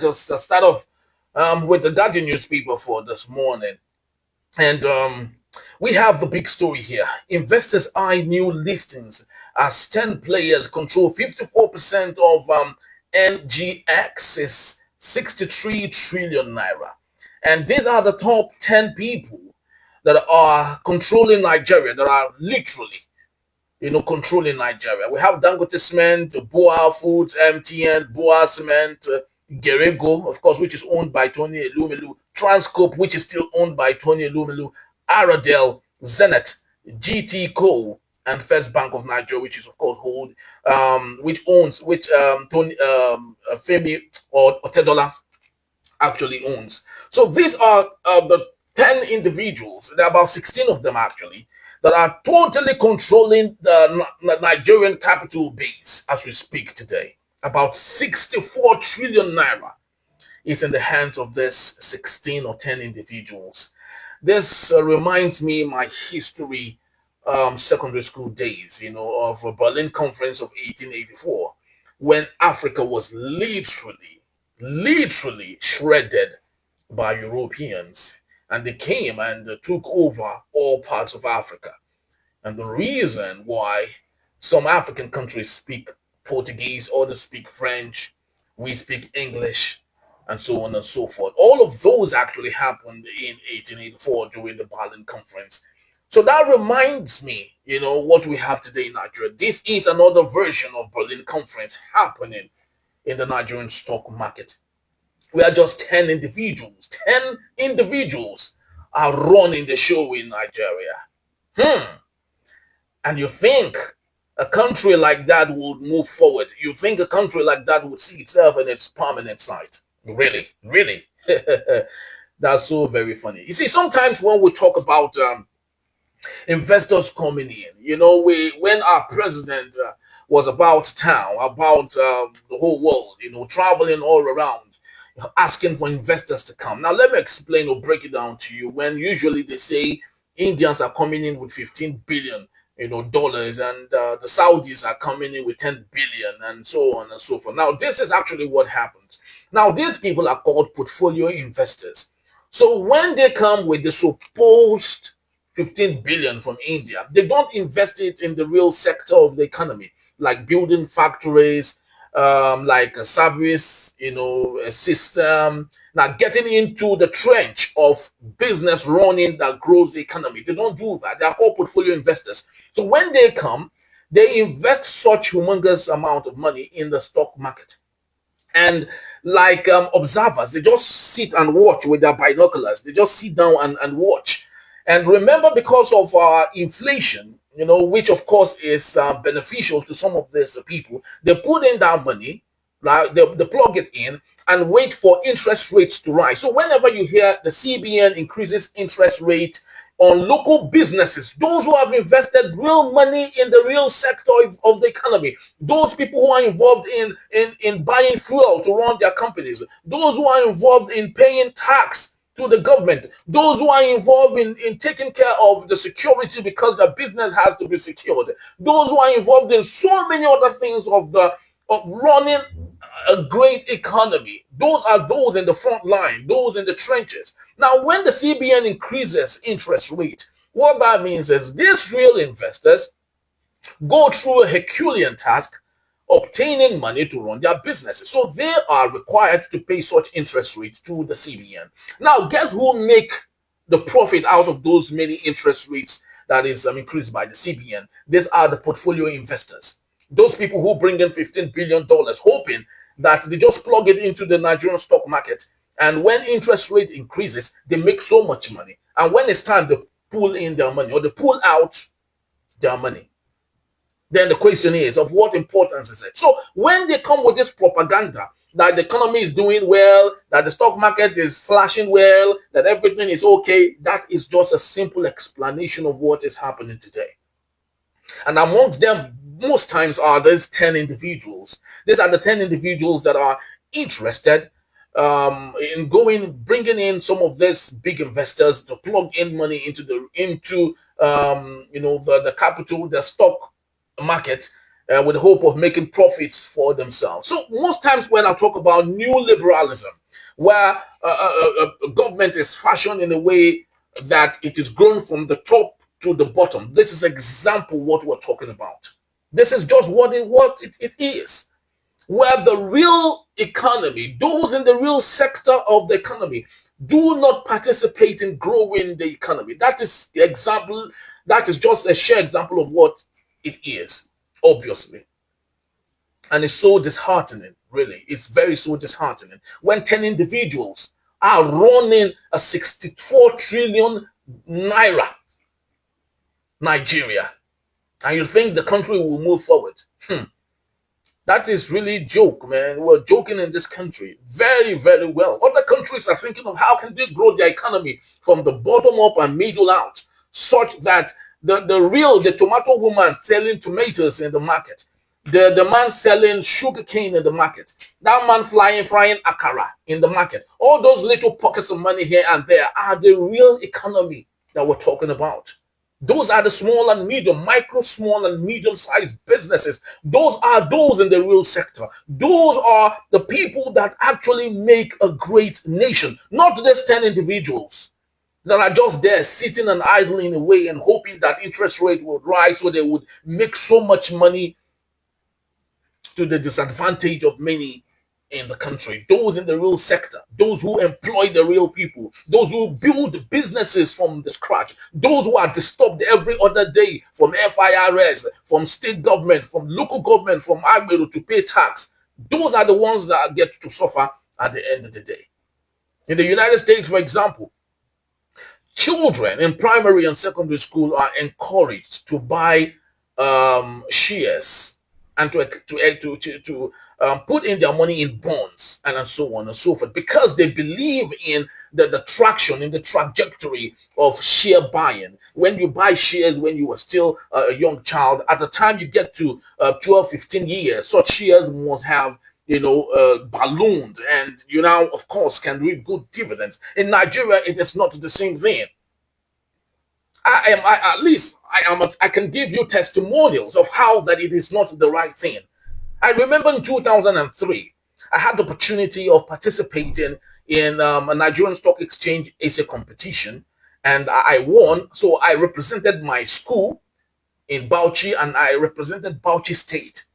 Just start off with the Guardian newspaper for this morning. And we have the big story here. Investors eye new listings as 10 players control 54% of NGX is 63 trillion naira. And these are the top 10 people that are controlling Nigeria, that are literally controlling Nigeria. We have Dangote Cement, Boa Foods, MTN, Boa Cement, Gerego, of course, which is owned by Tony Elumelu, Transcope, which is still owned by Tony Elumelu, Aradel, Zenith, GT Co, and First Bank of Nigeria, which is of course hold, which Tony Femi or Otedola actually owns. So these are the 10 individuals, there are about 16 of them actually, that are totally controlling the Nigerian capital base as we speak today. About 64 trillion naira is in the hands of this 16 or 10 individuals. This reminds me my history secondary school days, of a Berlin Conference of 1884, when Africa was literally shredded by Europeans, and they came and took over all parts of Africa. And the reason why some African countries speak Portuguese, others speak French, we speak English, and so on and so forth. All of those actually happened in 1884 during the Berlin Conference. So that reminds me, what we have today in Nigeria. This is another version of Berlin Conference happening in the Nigerian stock market. We are just 10 individuals. 10 individuals are running the show in Nigeria. And you think a country like that would move forward? You think a country like that would see itself in its permanent site? Really? Really? That's so very funny. You see, sometimes when we talk about investors coming in, when our president was about town, about the whole world, traveling all around, asking for investors to come. Now, let me explain or break it down to you. When usually they say Indians are coming in with 15 billion, dollars, and the Saudis are coming in with 10 billion, and so on and so forth. Now, this is actually what happens. Now, these people are called portfolio investors. So when they come with the supposed 15 billion from India, they don't invest it in the real sector of the economy, like building factories, like a service, a system. Now, getting into the trench of business running that grows the economy. They don't do that. They are all portfolio investors. So when they come, they invest such humongous amount of money in the stock market. And like observers, they just sit and watch with their binoculars. They just sit down and watch. And remember, because of inflation, which of course is beneficial to some of these people, they put in that money, right? They plug it in and wait for interest rates to rise. So whenever you hear the CBN increases interest rate on local businesses, those who have invested real money in the real sector of the economy, those people who are involved in buying fuel to run their companies, those who are involved in paying tax to the government, those who are involved in taking care of the security because the business has to be secured, those who are involved in so many other things of running a great economy. Those are those in the front line, those in the trenches. Now, when the CBN increases interest rate, what that means is these real investors go through a Herculean task obtaining money to run their businesses. So they are required to pay such interest rates to the CBN. Now, guess who make the profit out of those many interest rates that is increased by the CBN? These are the portfolio investors. Those people who bring in $15 billion hoping that they just plug it into the Nigerian stock market. And when interest rate increases, they make so much money. And when it's time to pull in their money or they pull out their money, then the question is, of what importance is it? So when they come with this propaganda that the economy is doing well, that the stock market is flashing well, that everything is okay, that is just a simple explanation of what is happening today. And amongst them, most times are these 10 individuals. These are the 10 individuals that are interested in bringing in some of these big investors to plug in money into the capital, the stock market, with the hope of making profits for themselves. So most times when I talk about new liberalism, where government is fashioned in a way that it is grown from the top to the bottom, this is example what we're talking about. This is just what it is, where the real economy, those in the real sector of the economy, do not participate in growing the economy. That is the example. That is just a sheer example of what it is, obviously. And it's so disheartening, really. It's very so disheartening when 10 individuals are running a 64 trillion naira Nigeria, and you think the country will move forward. That is really joke, man. We're joking in this country very, very well. Other countries are thinking of how can this grow their economy from the bottom up and middle out, such that the tomato woman selling tomatoes in the market, the man selling sugar cane in the market, that man frying akara in the market, all those little pockets of money here and there are the real economy that we're talking about. Those are the small and medium, micro, small and medium-sized businesses. Those are those in the real sector. Those are the people that actually make a great nation, not just 10 individuals that are just there sitting and idling away and hoping that interest rate would rise so they would make so much money to the disadvantage of many in the country. Those in the real sector, those who employ the real people, those who build businesses from the scratch, those who are disturbed every other day from FIRS, from state government, from local government, from Agbero to pay tax. Those are the ones that get to suffer at the end of the day. In the United States, for example, children in primary and secondary school are encouraged to buy shares and to put in their money in bonds and so on and so forth, because they believe in the traction, in the trajectory of share buying. When you buy shares when you are still a young child, at the time you get to 12, 15 years, such shares must have ballooned, and you now of course can reap good dividends. In Nigeria it is not the same thing. I can give you testimonials of how that it is not the right thing. I remember in 2003, I had the opportunity of participating in a Nigerian Stock Exchange essay competition, and I won. So I represented my school in Bauchi, and I represented Bauchi State,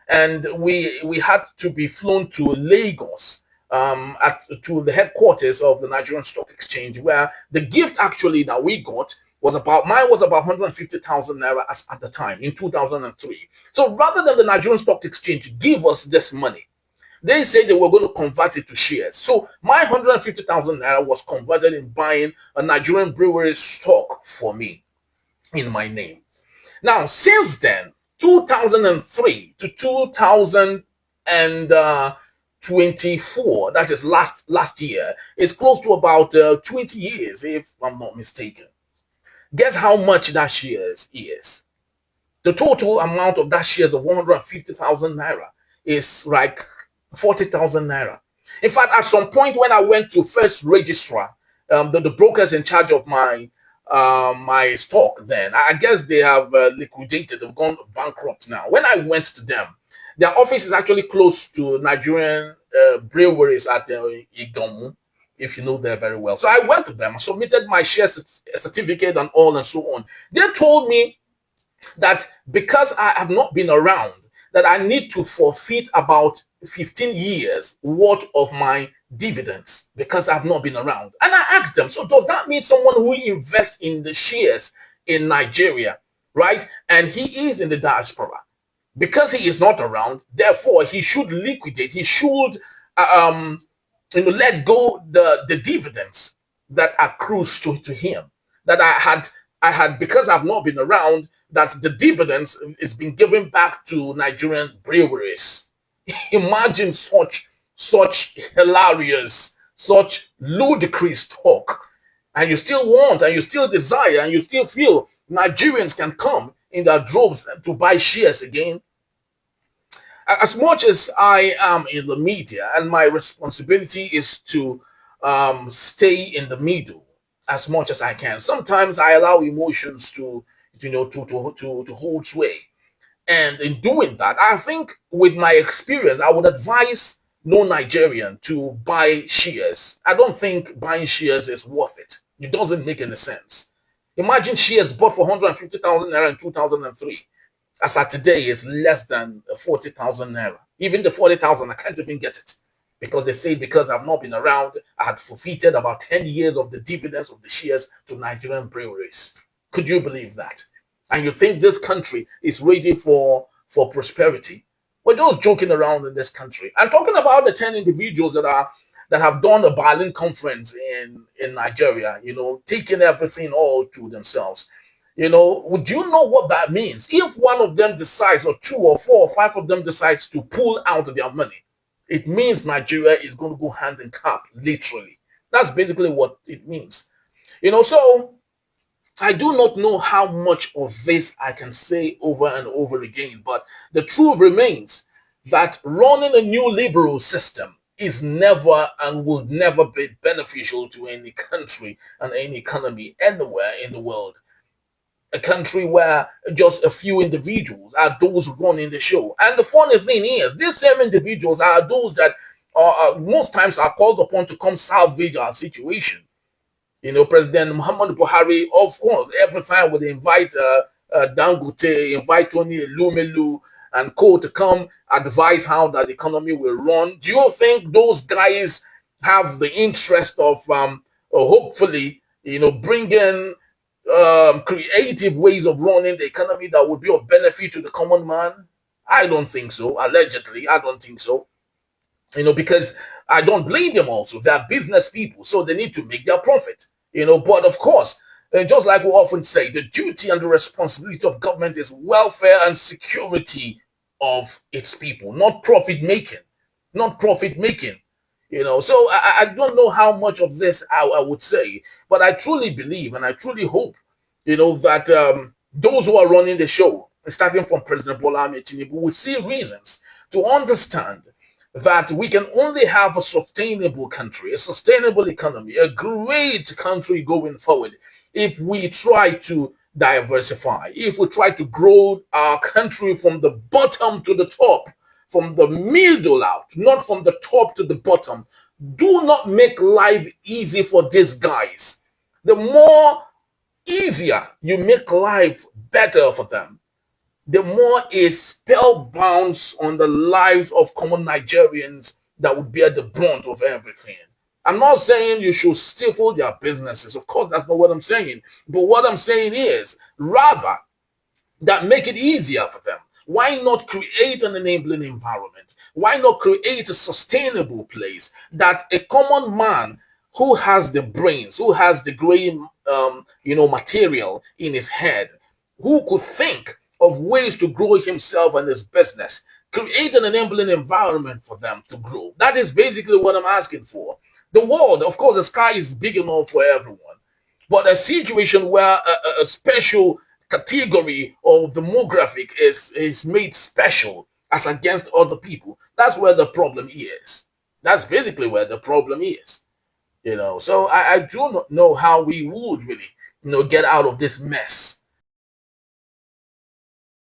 and we had to be flown to Lagos, to the headquarters of the Nigerian Stock Exchange, where the gift actually that we got was about, mine was about 150,000 naira at the time in 2003. So rather than the Nigerian Stock Exchange give us this money, they said they were going to convert it to shares. So my 150,000 naira was converted in buying a Nigerian brewery stock for me in my name. Now, since then, 2003 to 2024, that is last year, is close to about 20 years, if I'm not mistaken. Guess how much that shares is? The total amount of that shares of 150,000 naira is like 40,000 naira. In fact, at some point when I went to first registrar, the brokers in charge of my stock, then I guess they have liquidated, they've gone bankrupt now. When I went to them, their office is actually close to Nigerian breweries at Igomu, if you know there very well. So I went to them, I submitted my share certificate and all and so on. They told me that because I have not been around, that I need to forfeit about 15 years worth of my dividends because I've not been around. And I asked them, so does that mean someone who invests in the shares in Nigeria, right? And he is in the diaspora. Because he is not around, therefore he should liquidate, he should let go the dividends that accrues to him. That I had, because I've not been around, that the dividends is being given back to Nigerian breweries. Imagine such hilarious, such ludicrous talk. And you still want, and you still desire, and you still feel Nigerians can come in their droves to buy shares again. As much as I am in the media, and my responsibility is to stay in the middle as much as I can. Sometimes I allow emotions to hold sway, And in doing that, I think with my experience, I would advise no Nigerian to buy shares. I don't think buying shares is worth it. It doesn't make any sense. Imagine shares bought for 150,000 naira in 2003. As at today, is less than 40,000 naira. Even the 40,000, I can't even get it because they say because I've not been around, I had forfeited about 10 years of the dividends of the shares to Nigerian breweries. Could you believe that? And you think this country is ready for prosperity? We're just joking around in this country. I'm talking about the 10 individuals that have done a Berlin conference in Nigeria, taking everything all to themselves. Would you know what that means? If one of them decides, or two or four or five of them decides to pull out their money, it means Nigeria is going to go hand in cap, literally. That's basically what it means. So I do not know how much of this I can say over and over again, but the truth remains that running a new liberal system is never and will never be beneficial to any country and any economy anywhere in the world. A country where just a few individuals are those running the show. And the funny thing is, these same individuals are those that most times are called upon to come salvage our situation. President Muhammad Buhari, of course, every time would invite Dangote, invite Tony Elumelu and co to come advise how that economy will run. Do you think those guys have the interest of hopefully, bringing creative ways of running the economy that would be of benefit to the common man? I don't think so. Allegedly, I don't think so. Because I don't blame them also. They're business people, so they need to make their profit. But of course, just like we often say, the duty and the responsibility of government is welfare and security of its people, not profit making. Not profit making. So I don't know how much of this I would say, but I truly believe and I truly hope, that those who are running the show, starting from President Bola Ahmed Tinubu, will see reasons to understand that we can only have a sustainable country, a sustainable economy, a great country going forward if we try to diversify, if we try to grow our country from the bottom to the top, from the middle out, not from the top to the bottom. Do not make life easy for these guys. The more easier you make life better for them, the more a spell bounds on the lives of common Nigerians that would bear the brunt of everything. I'm not saying you should stifle their businesses. Of course, that's not what I'm saying. But what I'm saying is, rather, that make it easier for them. Why not create an enabling environment? Why not create a sustainable place that a common man who has the brains, who has the great, material in his head, who could think of ways to grow himself and his business, create an enabling environment for them to grow. That is basically what I'm asking for. The world, of course, the sky is big enough for everyone, but a situation where a special category or demographic is made special as against other people, that's where the problem is. That's basically where the problem is. So I do not know how we would really get out of this mess